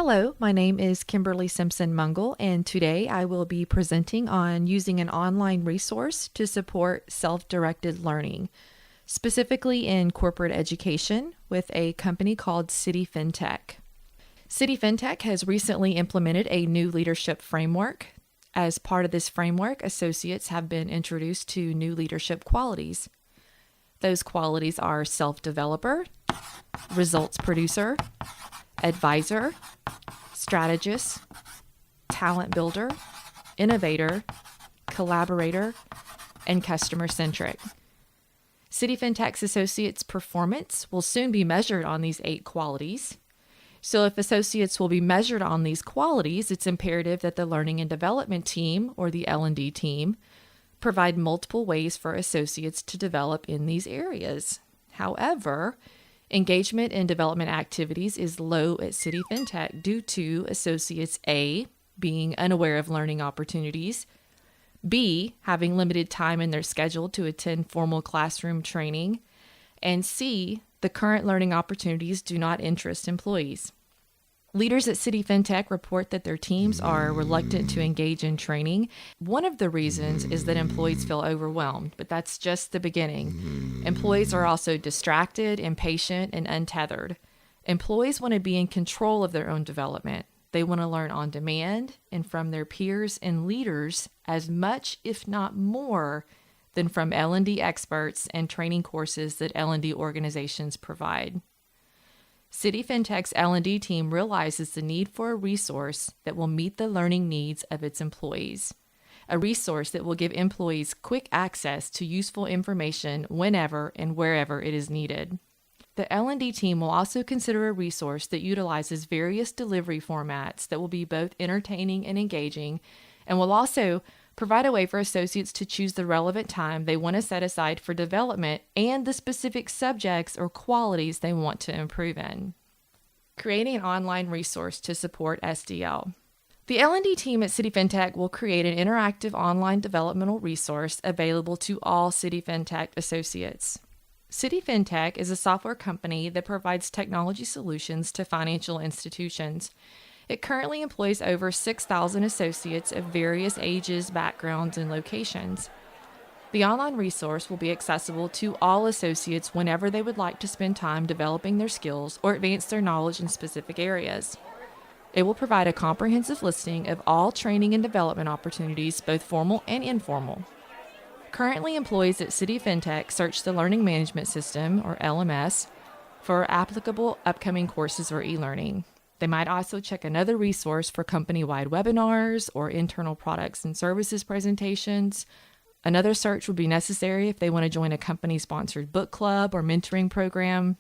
Hello, my name is Kimberly Simpson Mungle, and today I will be presenting on using an online resource to support self-directed learning, specifically in corporate education with a company called City FinTech. City FinTech has recently implemented a new leadership framework. As part of this framework, associates have been introduced to new leadership qualities. Those qualities are self-developer, results producer, advisor, strategist, talent builder, innovator, collaborator, and customer-centric. City FinTech's associates' performance will soon be measured on these 8 qualities. So if associates will be measured on these qualities, it's imperative that the learning and development team, or the L&D team, provide multiple ways for associates to develop in these areas. However, engagement in development activities is low at City FinTech due to associates A, being unaware of learning opportunities, B, having limited time in their schedule to attend formal classroom training, and C, the current learning opportunities do not interest employees. Leaders at City FinTech report that their teams are reluctant to engage in training. One of the reasons is that employees feel overwhelmed, but that's just the beginning. Employees are also distracted, impatient, and untethered. Employees want to be in control of their own development. They want to learn on demand and from their peers and leaders as much, if not more, than from L&D experts and training courses that L&D organizations provide. City FinTech's L&D team realizes the need for a resource that will meet the learning needs of its employees, a resource that will give employees quick access to useful information whenever and wherever it is needed. The L&D team will also consider a resource that utilizes various delivery formats that will be both entertaining and engaging, and will also provide a way for associates to choose the relevant time they want to set aside for development and the specific subjects or qualities they want to improve in. Creating an online resource to support SDL. The L&D team at City FinTech will create an interactive online developmental resource available to all City FinTech associates. City FinTech is a software company that provides technology solutions to financial institutions. It currently employs over 6,000 associates of various ages, backgrounds, and locations. The online resource will be accessible to all associates whenever they would like to spend time developing their skills or advance their knowledge in specific areas. It will provide a comprehensive listing of all training and development opportunities, both formal and informal. Currently, employees at City FinTech search the Learning Management System, or LMS, for applicable upcoming courses or e-learning. They might also check another resource for company-wide webinars or internal products and services presentations. Another search would be necessary if they want to join a company-sponsored book club or mentoring program.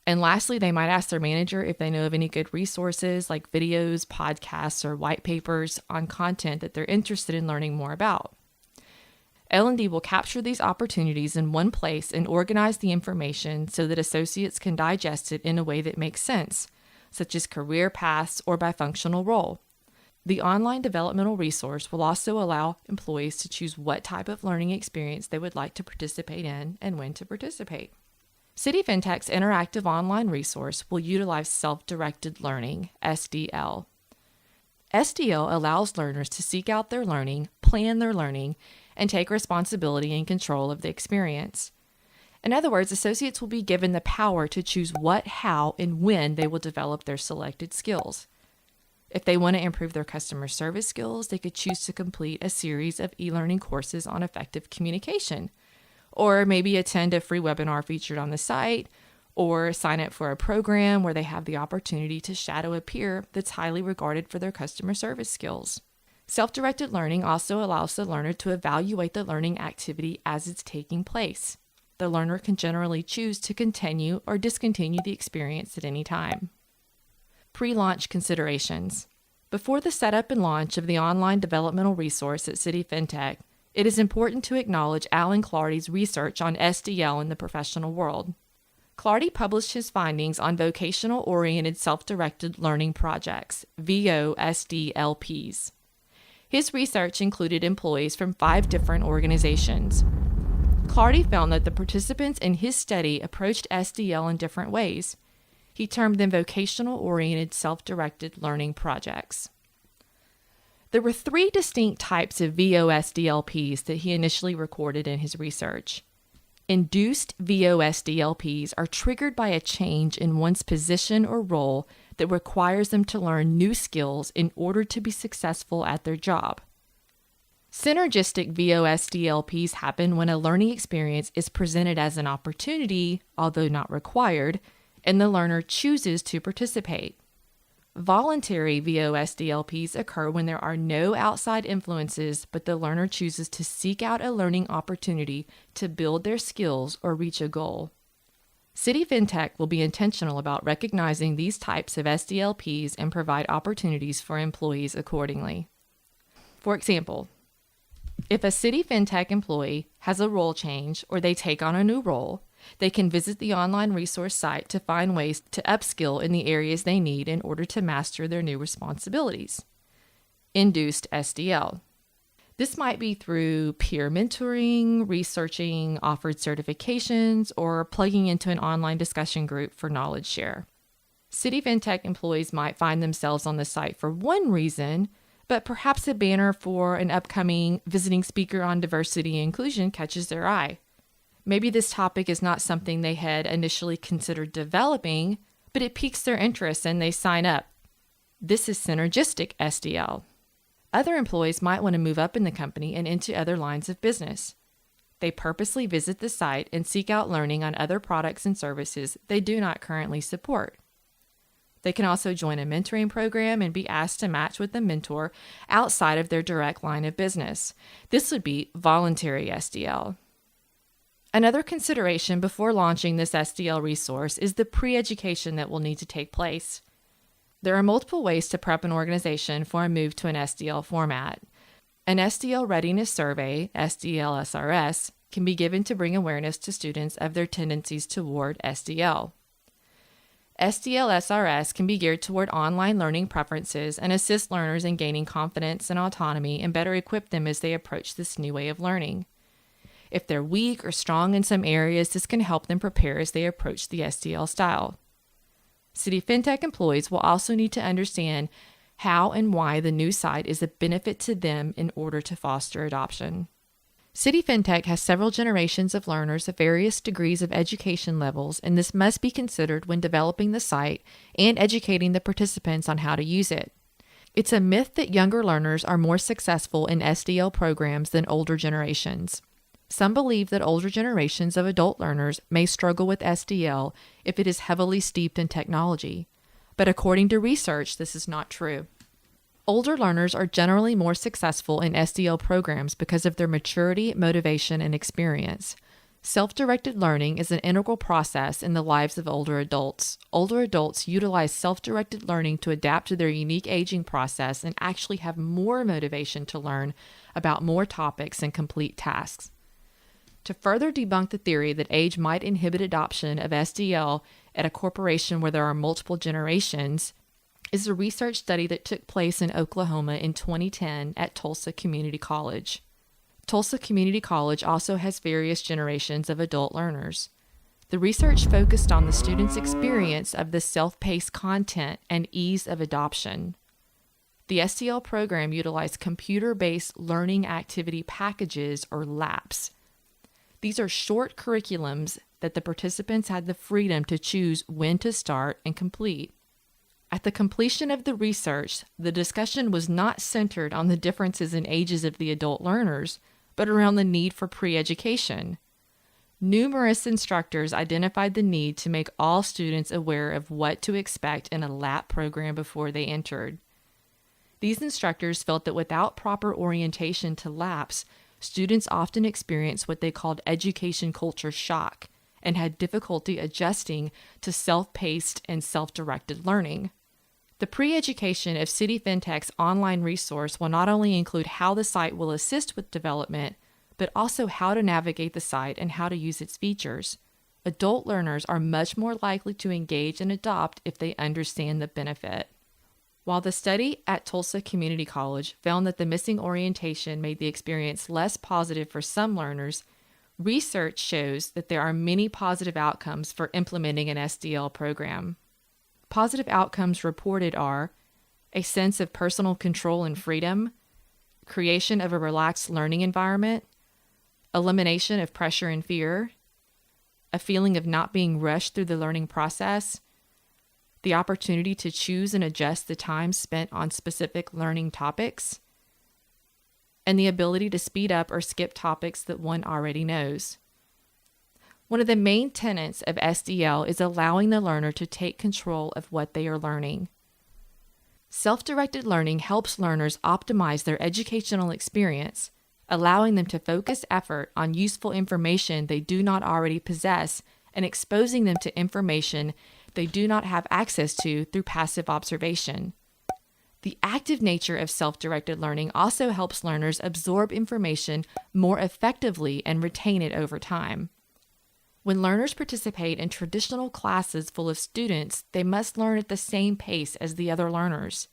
And lastly, they might ask their manager if they know of any good resources like videos, podcasts, or white papers on content that they're interested in learning more about. L&D will capture these opportunities in one place and organize the information so that associates can digest it in a way that makes sense, such as career paths or by functional role. The online developmental resource will also allow employees to choose what type of learning experience they would like to participate in and when to participate. City FinTech's interactive online resource will utilize self-directed learning, SDL. SDL allows learners to seek out their learning, plan their learning, and take responsibility and control of the experience. In other words, associates will be given the power to choose what, how, and when they will develop their selected skills. If they want to improve their customer service skills, they could choose to complete a series of e-learning courses on effective communication, or maybe attend a free webinar featured on the site, or sign up for a program where they have the opportunity to shadow a peer that's highly regarded for their customer service skills. Self-directed learning also allows the learner to evaluate the learning activity as it's taking place. The learner can generally choose to continue or discontinue the experience at any time. Pre-launch considerations. Before the setup and launch of the online developmental resource at City FinTech, it is important to acknowledge Alan Clardy's research on SDL in the professional world. Clardy published his findings on vocational-oriented self-directed learning projects, VOSDLPs. His research included employees from 5 different organizations. Clardy found that the participants in his study approached SDL in different ways. He termed them vocational-oriented self-directed learning projects. There were 3 distinct types of VOSDLPs that he initially recorded in his research. Induced VOSDLPs are triggered by a change in one's position or role that requires them to learn new skills in order to be successful at their job. Synergistic VOSDLPs happen when a learning experience is presented as an opportunity, although not required, and the learner chooses to participate. Voluntary VOSDLPs occur when there are no outside influences, but the learner chooses to seek out a learning opportunity to build their skills or reach a goal. City FinTech will be intentional about recognizing these types of SDLPs and provide opportunities for employees accordingly. For example, if a City FinTech employee has a role change or they take on a new role, they can visit the online resource site to find ways to upskill in the areas they need in order to master their new responsibilities. Induced SDL. This might be through peer mentoring, researching offered certifications, or plugging into an online discussion group for knowledge share. City FinTech employees might find themselves on the site for one reason, but perhaps a banner for an upcoming visiting speaker on diversity and inclusion catches their eye. Maybe this topic is not something they had initially considered developing, but it piques their interest and they sign up. This is synergistic SDL. Other employees might want to move up in the company and into other lines of business. They purposely visit the site and seek out learning on other products and services they do not currently support. They can also join a mentoring program and be asked to match with a mentor outside of their direct line of business. This would be voluntary SDL. Another consideration before launching this SDL resource is the pre-education that will need to take place. There are multiple ways to prep an organization for a move to an SDL format. An SDL readiness survey, SDL-SRS, can be given to bring awareness to students of their tendencies toward SDL. SDL-SRS can be geared toward online learning preferences and assist learners in gaining confidence and autonomy and better equip them as they approach this new way of learning. If they're weak or strong in some areas, this can help them prepare as they approach the SDL style. City FinTech employees will also need to understand how and why the new site is a benefit to them in order to foster adoption. City FinTech has several generations of learners of various degrees of education levels, and this must be considered when developing the site and educating the participants on how to use it. It's a myth that younger learners are more successful in SDL programs than older generations. Some believe that older generations of adult learners may struggle with SDL if it is heavily steeped in technology, but according to research, this is not true. Older learners are generally more successful in SDL programs because of their maturity, motivation, and experience. Self-directed learning is an integral process in the lives of older adults. Older adults utilize self-directed learning to adapt to their unique aging process and actually have more motivation to learn about more topics and complete tasks. To further debunk the theory that age might inhibit adoption of SDL at a corporation where there are multiple generations, is a research study that took place in Oklahoma in 2010 at Tulsa Community College. Tulsa Community College also has various generations of adult learners. The research focused on the students' experience of the self-paced content and ease of adoption. The SDL program utilized computer-based learning activity packages, or LAPs. These are short curriculums that the participants had the freedom to choose when to start and complete. At the completion of the research, the discussion was not centered on the differences in ages of the adult learners, but around the need for pre-education. Numerous instructors identified the need to make all students aware of what to expect in a LAP program before they entered. These instructors felt that without proper orientation to LAPs, students often experience what they called education culture shock and had difficulty adjusting to self-paced and self-directed learning. The pre-education of City FinTech's online resource will not only include how the site will assist with development, but also how to navigate the site and how to use its features. Adult learners are much more likely to engage and adopt if they understand the benefit. While the study at Tulsa Community College found that the missing orientation made the experience less positive for some learners, research shows that there are many positive outcomes for implementing an SDL program. positive outcomes reported are a sense of personal control and freedom, creation of a relaxed learning environment, elimination of pressure and fear, a feeling of not being rushed through the learning process, the opportunity to choose and adjust the time spent on specific learning topics, and the ability to speed up or skip topics that one already knows. One of the main tenets of SDL is allowing the learner to take control of what they are learning. Self-directed learning helps learners optimize their educational experience, allowing them to focus effort on useful information they do not already possess and exposing them to information they do not have access to through passive observation. The active nature of self-directed learning also helps learners absorb information more effectively and retain it over time. When learners participate in traditional classes full of students, they must learn at the same pace as the other learners.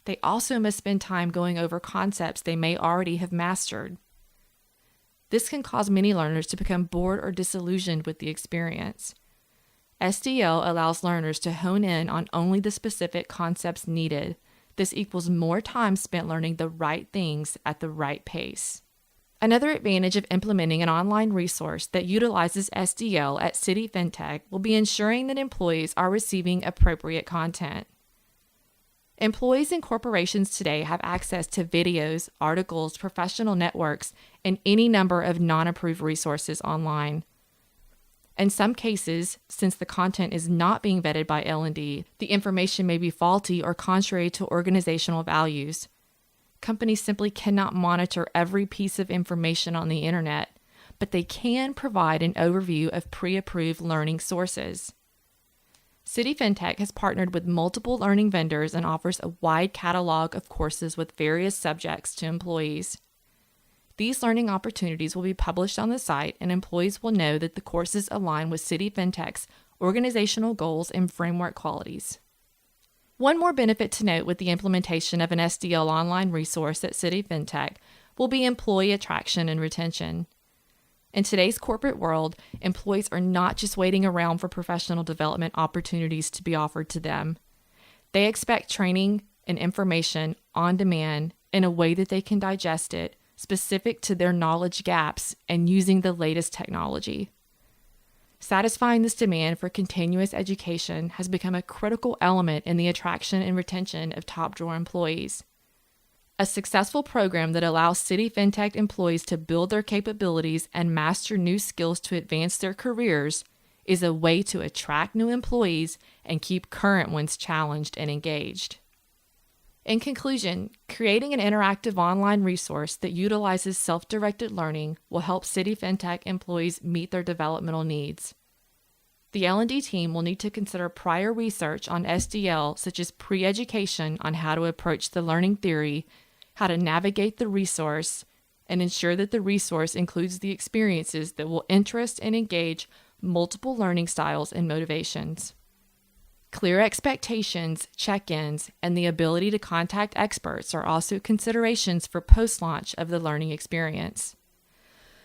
They also must spend time going over concepts they may already have mastered. This can cause many learners to become bored or disillusioned with the experience. SDL allows learners to hone in on only the specific concepts needed. This equals more time spent learning the right things at the right pace. Another advantage of implementing an online resource that utilizes SDL at City FinTech will be ensuring that employees are receiving appropriate content. Employees in corporations today have access to videos, articles, professional networks, and any number of non-approved resources online. In some cases, since the content is not being vetted by L&D, the information may be faulty or contrary to organizational values. Companies simply cannot monitor every piece of information on the internet, but they can provide an overview of pre-approved learning sources. City FinTech has partnered with multiple learning vendors and offers a wide catalog of courses with various subjects to employees. These learning opportunities will be published on the site, and employees will know that the courses align with City FinTech's organizational goals and framework qualities. One more benefit to note with the implementation of an SDL online resource at City FinTech will be employee attraction and retention. In today's corporate world, employees are not just waiting around for professional development opportunities to be offered to them. They expect training and information on demand in a way that they can digest it, specific to their knowledge gaps and using the latest technology. Satisfying this demand for continuous education has become a critical element in the attraction and retention of top-drawer employees. A successful program that allows City FinTech employees to build their capabilities and master new skills to advance their careers is a way to attract new employees and keep current ones challenged and engaged. In conclusion, creating an interactive online resource that utilizes self-directed learning will help City FinTech employees meet their developmental needs. The L&D team will need to consider prior research on SDL, such as pre-education on how to approach the learning theory, how to navigate the resource, and ensure that the resource includes the experiences that will interest and engage multiple learning styles and motivations. Clear expectations, check-ins, and the ability to contact experts are also considerations for post-launch of the learning experience.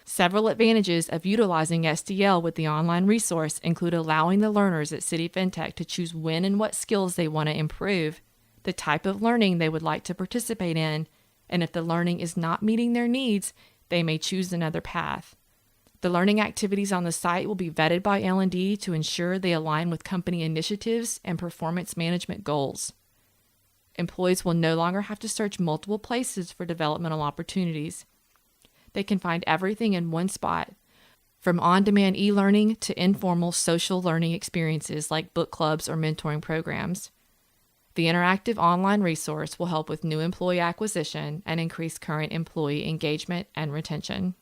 Several advantages of utilizing SDL with the online resource include allowing the learners at City FinTech to choose when and what skills they want to improve, the type of learning they would like to participate in, and if the learning is not meeting their needs, they may choose another path. The learning activities on the site will be vetted by L&D to ensure they align with company initiatives and performance management goals. Employees will no longer have to search multiple places for developmental opportunities. They can find everything in one spot, from on-demand e-learning to informal social learning experiences like book clubs or mentoring programs. The interactive online resource will help with new employee acquisition and increase current employee engagement and retention.